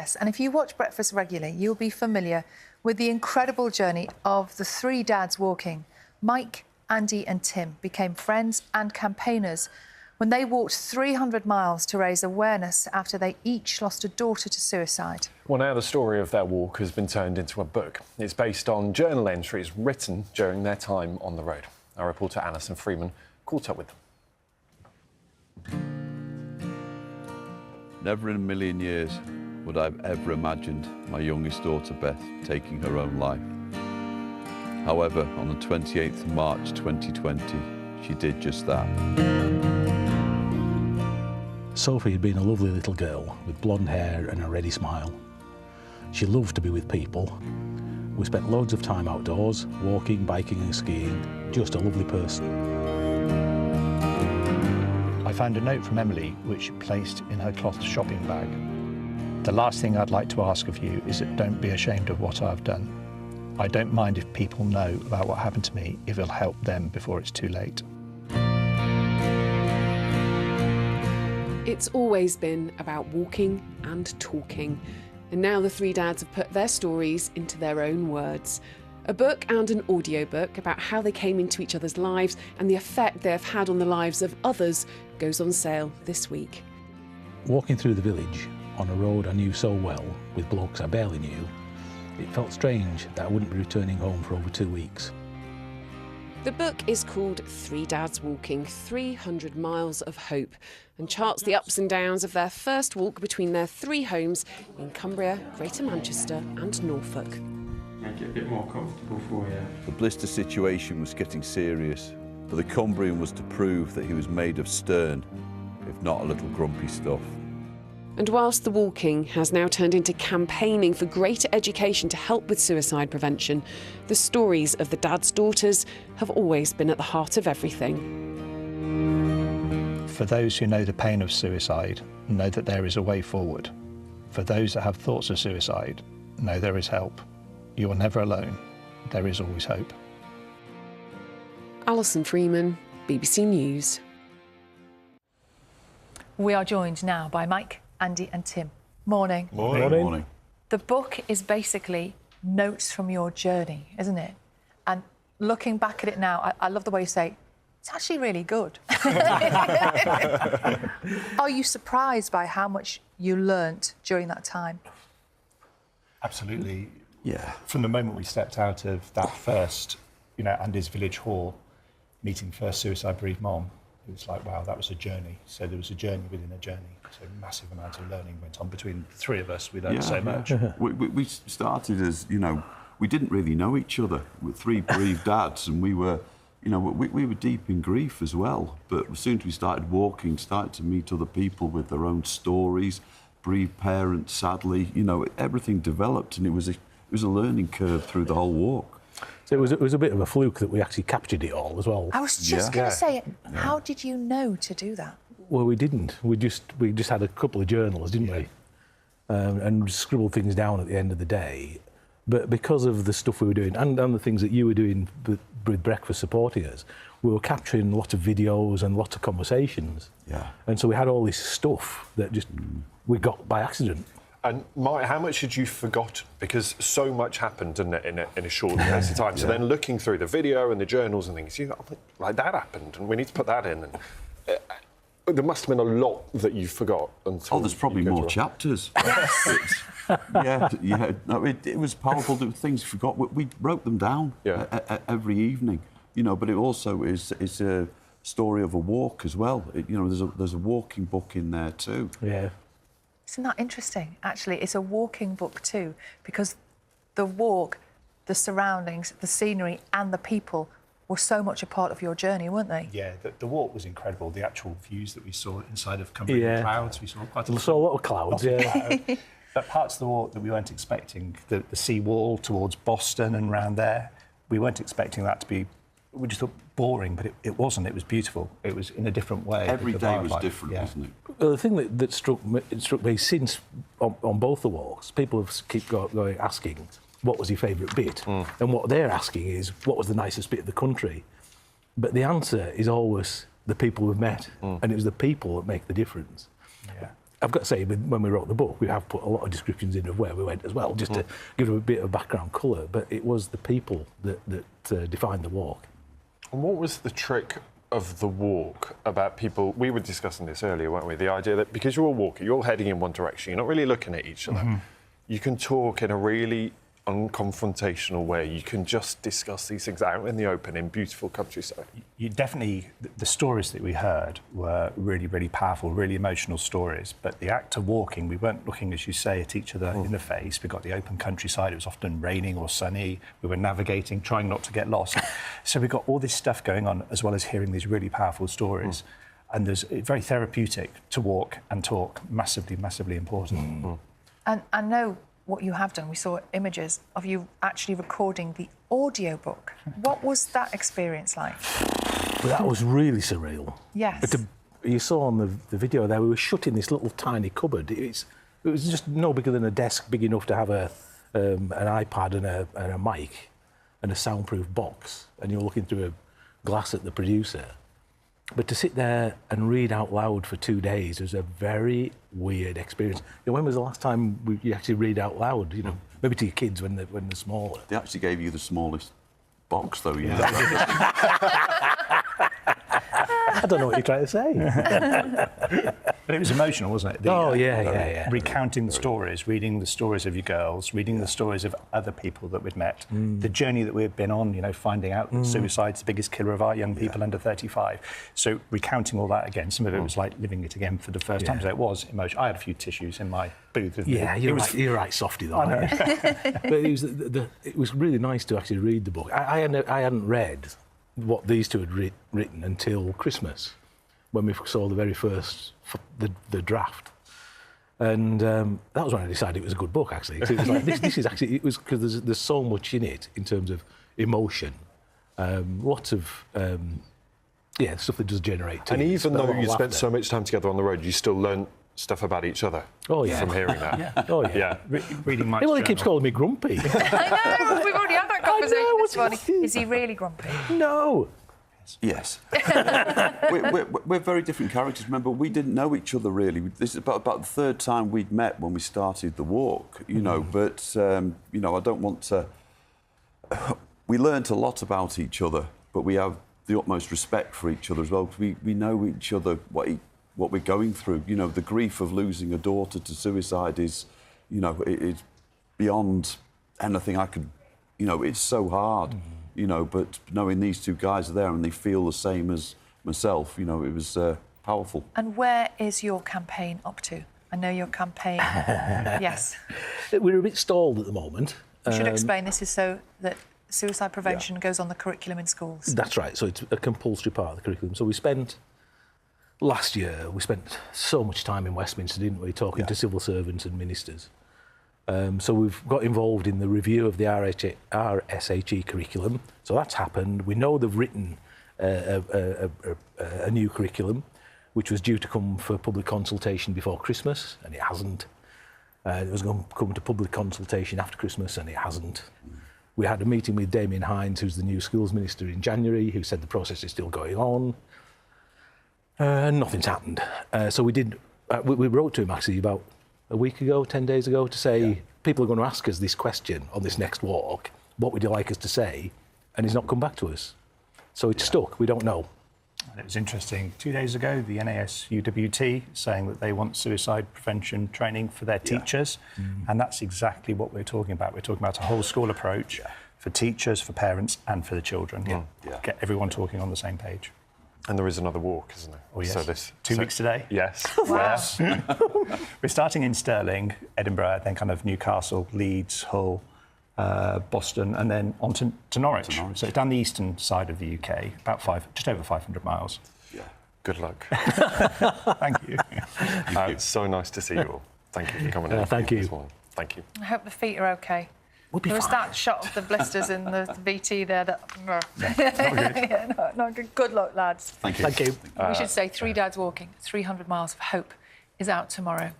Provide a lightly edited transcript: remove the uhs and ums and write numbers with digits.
Yes, and if you watch Breakfast regularly, you'll be familiar with the incredible journey of the three dads walking. Mike, Andy and Tim became friends and campaigners when they walked 300 miles to raise awareness after they each lost a daughter to suicide. Well, now the story of their walk has been turned into a book. It's based on journal entries written during their time on the road. Our reporter Alison Freeman caught up with them. Never in a million years would I have ever imagined my youngest daughter Beth taking her own life. However, on the 28th of March 2020, she did just that. Sophie had been a lovely little girl with blonde hair and a ready smile. She loved to be with people. We spent loads of time outdoors, walking, biking and skiing. Just a lovely person. I found a note from Emily which she placed in her cloth shopping bag. The last thing I'd like to ask of you is that don't be ashamed of what I've done. I don't mind if people know about what happened to me if it'll help them before it's too late. It's always been about walking and talking. And now the three dads have put their stories into their own words. A book and an audiobook about how they came into each other's lives and the effect they have had on the lives of others goes on sale this week. Walking through the village on a road I knew so well, with blokes I barely knew, it felt strange that I wouldn't be returning home for over 2 weeks. The book is called Three Dads Walking 300 Miles of Hope and charts the ups and downs of their first walk between their three homes in Cumbria, Greater Manchester and Norfolk. Make it a bit more comfortable for you. The blister situation was getting serious, but the Cumbrian was to prove that he was made of stern, if not a little grumpy stuff. And whilst the walking has now turned into campaigning for greater education to help with suicide prevention, the stories of the dads' daughters have always been at the heart of everything. For those who know the pain of suicide, know that there is a way forward. For those that have thoughts of suicide, know there is help. You are never alone. There is always hope. Alison Freeman, BBC News. We are joined now by Mike, Andy and Tim. Morning. Morning. The book is basically notes from your journey, isn't it? And looking back at it now, I love the way you say, it's actually really good. Are you surprised by how much you learnt during that time? Absolutely. Yeah. From the moment we stepped out of that first, Andy's village hall, meeting first suicide bereaved mom, it was like, wow, that was a journey. So there was a journey within a journey. So a massive amount of learning went on between the three of us. We learned so much. We started as, we didn't really know each other. We're three bereaved dads, and we were, we were deep in grief as well. But as soon as we started walking, started to meet other people with their own stories, bereaved parents, sadly, everything developed, and it was a learning curve through the whole walk. So it was a bit of a fluke that we actually captured it all as well. I was just going to say, how did you know to do that? Well, we didn't. We just had a couple of journals, didn't we? And scribbled things down at the end of the day. But because of the stuff we were doing and the things that you were doing with Breakfast supporting us, we were capturing lots of videos and lots of conversations. Yeah. And so we had all this stuff that just we got by accident. And Mike, how much had you forgotten? Because so much happened in a short space of time. So then looking through the video and the journals and things, like that happened and we need to put that in. And, there must have been a lot that you forgot. There's probably more chapters. No, it was powerful. There were things we forgot. We wrote them down every evening, but it also is a story of a walk as well. There's a walking book in there too. Yeah. Isn't that interesting? Actually, it's a walking book too, because the walk, the surroundings, the scenery and the people were so much a part of your journey, weren't they? Yeah, the walk was incredible. The actual views that we saw inside of Cumbrian clouds, we saw quite a lot of clouds, But parts of the walk that we weren't expecting, the sea wall towards Boston and around there, we weren't expecting that to be, we just thought boring, but it wasn't. It was beautiful. It was in a different way. Every day was different, wasn't it? Well, the thing that struck me since on both the walks, people have keep asking, what was your favourite bit? And what they're asking is, what was the nicest bit of the country? But the answer is always the people we've met, and it was the people that make the difference. Yeah. I've got to say, when we wrote the book, we have put a lot of descriptions in of where we went as well, just to give it a bit of background colour. But it was the people that defined the walk. And what was the trick of the walk about people? We were discussing this earlier, weren't we? The idea that because you're all walking, you're all heading in one direction, you're not really looking at each other. You can talk in a really unconfrontational way. You can just discuss these things out in the open in beautiful countryside. You definitely, the stories that we heard were really, really powerful, really emotional stories. But the act of walking, we weren't looking, as you say, at each other in the face. We got the open countryside. It was often raining or sunny. We were navigating, trying not to get lost. So we got all this stuff going on, as well as hearing these really powerful stories. And it's very therapeutic to walk and talk. Massively, massively important. And I know what you have done. We saw images of you actually recording the audiobook. What was that experience like? But that was really surreal. Yes. But you saw on the video there, we were shut in this little tiny cupboard. It was just no bigger than a desk, big enough to have an iPad and a mic and a soundproof box. And you're looking through a glass at the producer. But to sit there and read out loud for 2 days was a very weird experience. You know, when was the last time you actually read out loud? You know, maybe to your kids when they're smaller. They actually gave you the smallest box, though. You know. I don't know what you're trying to say. But it was emotional, wasn't it? Yeah. Recounting the stories, reading the stories of your girls, reading the stories of other people that we'd met, the journey that we've been on, you know, finding out that suicide's the biggest killer of our young people under 35. So recounting all that again, some of it was like living it again for the first time. So it was emotional. I had a few tissues in my booth. You're right, softy though. But it was really nice to actually read the book. I hadn't read what these two had written until Christmas, when we saw the very first the draft, and that was when I decided it was a good book. Actually, it was like this is actually, it was because there's so much in it in terms of emotion, lots of stuff that does generate tears. And even though you spent laughter. so much time together on the road, you still learned stuff about each other. Oh yeah, from hearing that. Oh yeah. Yeah. Reading Mike's Well, he keeps calling me grumpy. I know, we've already had that conversation this morning. Is he really grumpy? No. Yes. we're very different characters. Remember, we didn't know each other really. This is about the third time we'd met when we started the walk, you know. But, you know, I don't want to... We learnt a lot about each other, but we have the utmost respect for each other as well, because we know each other, what we're going through. You know, the grief of losing a daughter to suicide is, you know, it's beyond anything I could... You know, it's so hard. You know, but knowing these two guys are there and they feel the same as myself, you know, it was powerful. And where is your campaign up to? I know your campaign... Yes. We're a bit stalled at the moment. We should explain this is so that suicide prevention goes on the curriculum in schools. That's right. So it's a compulsory part of the curriculum. So last year, we spent so much time in Westminster, didn't we, talking to civil servants and ministers. So we've got involved in the review of the RSHE curriculum. So that's happened. We know they've written a new curriculum, which was due to come for public consultation before Christmas, and it hasn't. It was going to come to public consultation after Christmas, and it hasn't. We had a meeting with Damien Hines, who's the new schools minister, in January, who said the process is still going on, and nothing's happened. So we wrote to him actually about a week ago, 10 days ago, to say, people are going to ask us this question on this next walk, what would you like us to say? And he's not come back to us. So it's stuck, we don't know. And it was interesting, 2 days ago, the NAS UWT saying that they want suicide prevention training for their teachers. And that's exactly what we're talking about. We're talking about a whole school approach for teachers, for parents, and for the children. Get everyone talking on the same page. And there is another walk, isn't there? Oh, yes. So this 2 weeks today. Yes. Wow. We're starting in Stirling, Edinburgh, then kind of Newcastle, Leeds, Hull, Boston, and then on to Norwich. So it's down the eastern side of the UK, about just over 500 miles. Yeah. Good luck. Thank you. It's so nice to see you all. Thank you for coming in. Thank you. This morning. Thank you. I hope the feet are okay. We'll be There was fine. that shot of the blisters in the VT there that... not good. Good luck, lads. Thank you. Thank you. We should say 3 Dads Walking, 300 Miles of Hope is out tomorrow.